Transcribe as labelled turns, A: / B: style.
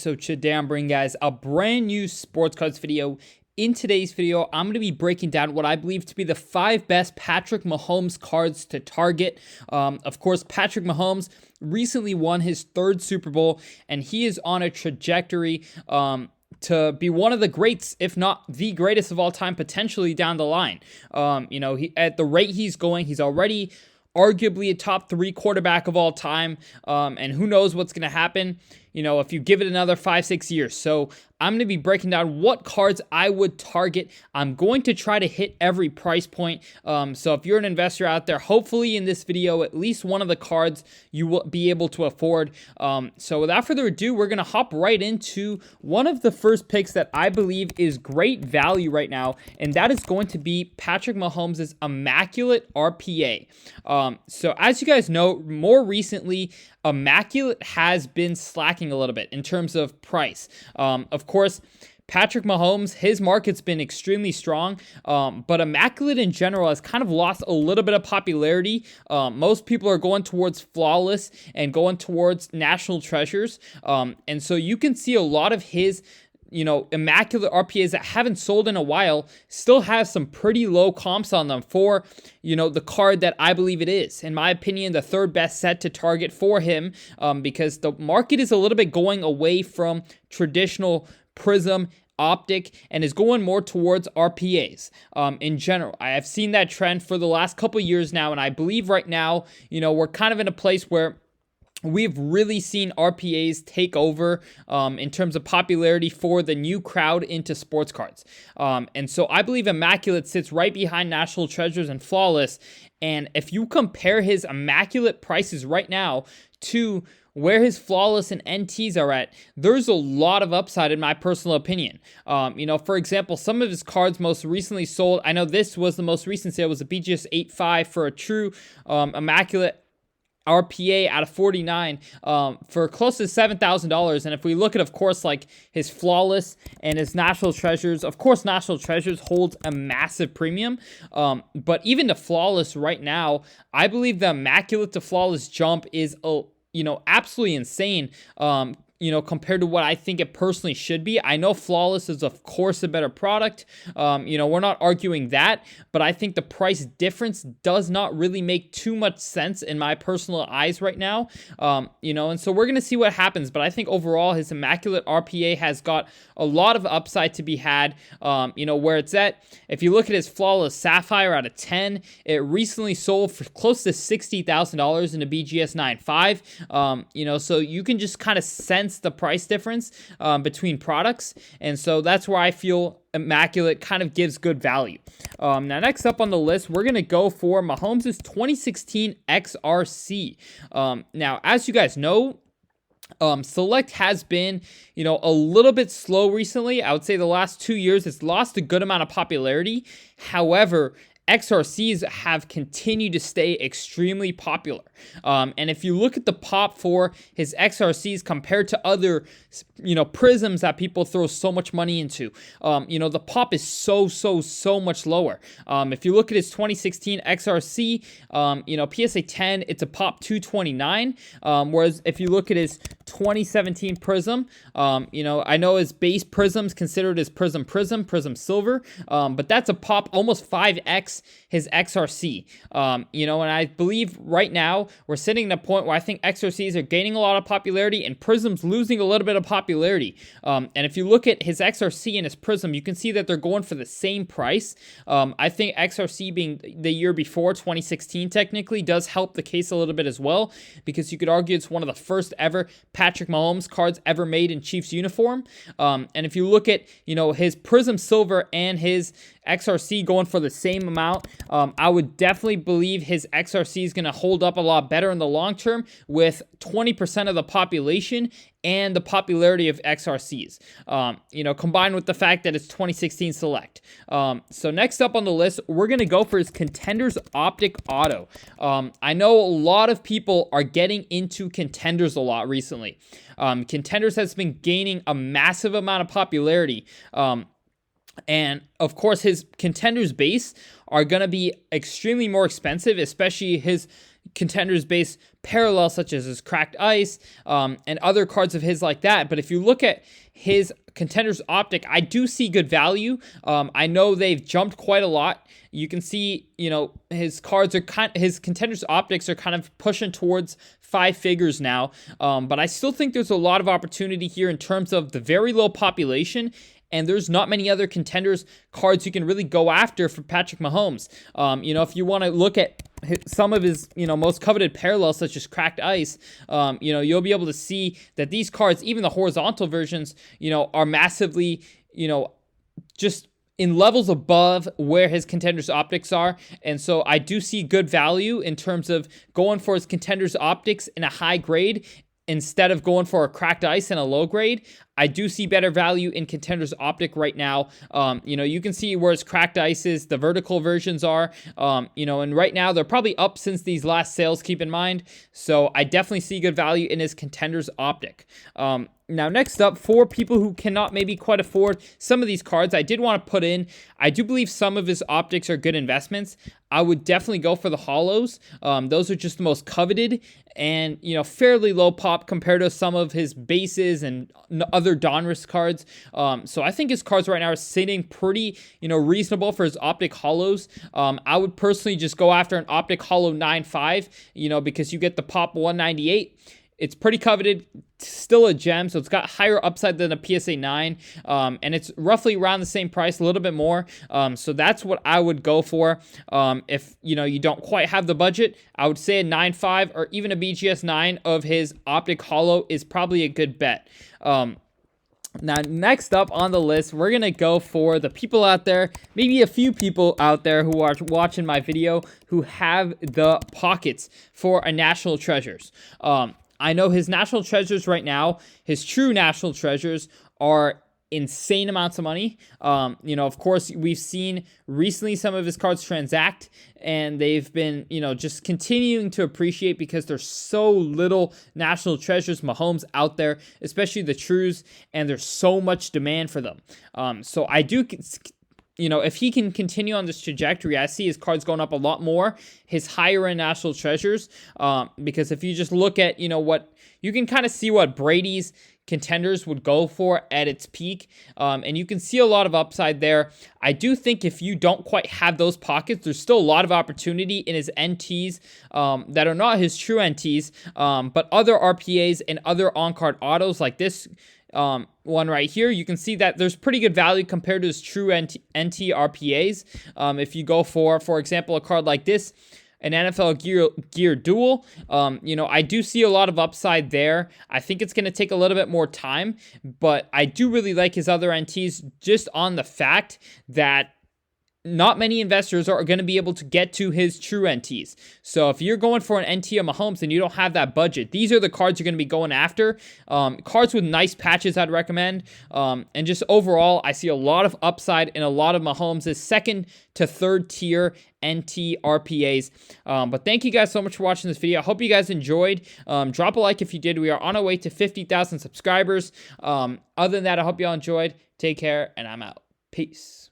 A: So today I'm bringing guys a brand new sports cards video. In today's video, I'm going to be breaking down what I believe to be the 5 best Patrick Mahomes cards to target. Of course, Patrick Mahomes recently won his 3rd Super Bowl, and he is on a trajectory to be one of the greats, if not the greatest of all time, potentially down the line. At the rate he's going, he's already arguably a top 3 quarterback of all time, and who knows what's going to happen, if you give it another 5-6 years. So I'm going to be breaking down what cards I would target. I'm going to try to hit every price point. So if you're an investor out there, hopefully in this video, at least one of the cards you will be able to afford. So without further ado, we're going to hop right into one of the first picks that I believe is great value right now, and that is going to be Patrick Mahomes' Immaculate RPA. So as you guys know, more recently, Immaculate has been slacking a little bit in terms of price. Of course, Patrick Mahomes, his market's been extremely strong, but Immaculate in general has kind of lost a little bit of popularity. Most people are going towards Flawless and going towards National Treasures, and so you can see a lot of his Immaculate RPAs that haven't sold in a while still have some pretty low comps on them for, the card that I believe it is. In my opinion, the 3rd best set to target for him, because the market is a little bit going away from traditional Prism Optic and is going more towards RPAs in general. I have seen that trend for the last couple years now, and I believe right now, we're kind of in a place where we've really seen RPAs take over in terms of popularity for the new crowd into sports cards. And so I believe Immaculate sits right behind National Treasures and Flawless. And if you compare his Immaculate prices right now to where his Flawless and NTs are at, there's a lot of upside in my personal opinion. For example, some of his cards most recently sold, I know this was the most recent sale, was a BGS 8.5 for a true Immaculate RPA out of 49 for close to $7,000. And if we look at, of course, like his Flawless and his National Treasures, of course, National Treasures holds a massive premium. But even the Flawless right now, I believe the Immaculate to Flawless jump is, absolutely insane. Compared to what I think it personally should be. I know Flawless is, of course, a better product. We're not arguing that, but I think the price difference does not really make too much sense in my personal eyes right now. And so we're going to see what happens, but I think overall his Immaculate RPA has got a lot of upside to be had, where it's at. If you look at his Flawless Sapphire out of 10, it recently sold for close to $60,000 in a BGS 9.5. So you can just kind of sense the price difference between products, and so that's where I feel Immaculate kind of gives good value. Now, next up on the list, we're going to go for Mahomes' 2016 XRC. Now, as you guys know, Select has been, a little bit slow recently. I would say the last 2 years, it's lost a good amount of popularity. However, XRCs have continued to stay extremely popular. And if you look at the pop for his XRCs compared to other, prisms that people throw so much money into, the pop is so much lower. If you look at his 2016 XRC, PSA 10, it's a pop 229. Whereas if you look at his 2017 Prism, I know his base Prism's considered as Prism Silver, but that's a pop almost 5x his XRC. And I believe right now we're sitting at a point where I think XRCs are gaining a lot of popularity and Prism's losing a little bit of popularity. And if you look at his XRC and his Prism, you can see that they're going for the same price. I think XRC being the year before, 2016 technically, does help the case a little bit as well, because you could argue it's one of the first ever Patrick Mahomes cards ever made in Chiefs uniform. And if you look at, his Prism Silver and his XRC going for the same amount, I would definitely believe his XRC is going to hold up a lot better in the long term with 20% of the population and the popularity of XRCs, combined with the fact that it's 2016 Select. So next up on the list, we're going to go for his Contenders Optic Auto. I know a lot of people are getting into Contenders a lot recently. Contenders has been gaining a massive amount of popularity. And of course, his Contenders base are going to be extremely more expensive, especially his Contenders base parallels such as his Cracked Ice and other cards of his like that. But if you look at his Contenders Optic, I do see good value. I know they've jumped quite a lot. You can see, his cards are his Contenders Optics are kind of pushing towards 5 figures now. But I still think there's a lot of opportunity here in terms of the very low population. And there's not many other Contenders cards you can really go after for Patrick Mahomes. If you want to look at some of his, most coveted parallels, such as Cracked Ice, you'll be able to see that these cards, even the horizontal versions, are massively, just in levels above where his Contenders Optics are. And so I do see good value in terms of going for his Contenders Optics in a high grade instead of going for a Cracked Ice in a low grade. I do see better value in Contenders Optic right now. You can see where his Cracked Ices, the vertical versions are, and right now they're probably up since these last sales, keep in mind. So I definitely see good value in his Contenders Optic. Now, next up, for people who cannot maybe quite afford some of these cards, I did want to put in, I do believe some of his optics are good investments. I would definitely go for the holos. Those are just the most coveted and, fairly low pop compared to some of his bases and other Donruss cards. So I think his cards right now are sitting pretty, reasonable for his optic holos. I would personally just go after an optic holo 9.5, because you get the pop 198. It's pretty coveted, still a gem, so it's got higher upside than a PSA 9, and it's roughly around the same price, a little bit more. So that's what I would go for. If you don't quite have the budget, I would say a 9.5 or even a BGS 9 of his optic holo is probably a good bet. Now, next up on the list, we're going to go for the people out there, maybe a few people out there who are watching my video who have the pockets for a National Treasures. I know his National Treasures right now, his true National Treasures are insane amounts of money. Of course, we've seen recently some of his cards transact, and they've been, just continuing to appreciate because there's so little National Treasures Mahomes out there, especially the trues, and there's so much demand for them. So I do... if he can continue on this trajectory, I see his cards going up a lot more, his higher end National Treasures, because if you just look at, what you can kind of see what Brady's Contenders would go for at its peak, and you can see a lot of upside there. I do think if you don't quite have those pockets, there's still a lot of opportunity in his NTs that are not his true NTs, but other RPAs and other on-card autos like this one right here. You can see that there's pretty good value compared to his true NT RPAs. If you go for example, a card like this, an NFL gear duel, I do see a lot of upside there. I think it's going to take a little bit more time, but I do really like his other NTs just on the fact that not many investors are going to be able to get to his true NTs. So if you're going for an NT of Mahomes and you don't have that budget, these are the cards you're going to be going after. Cards with nice patches I'd recommend. And just overall, I see a lot of upside in a lot of Mahomes' second to third tier NT RPAs. But thank you guys so much for watching this video. I hope you guys enjoyed. Drop a like if you did. We are on our way to 50,000 subscribers. Other than that, I hope you all enjoyed. Take care, and I'm out. Peace.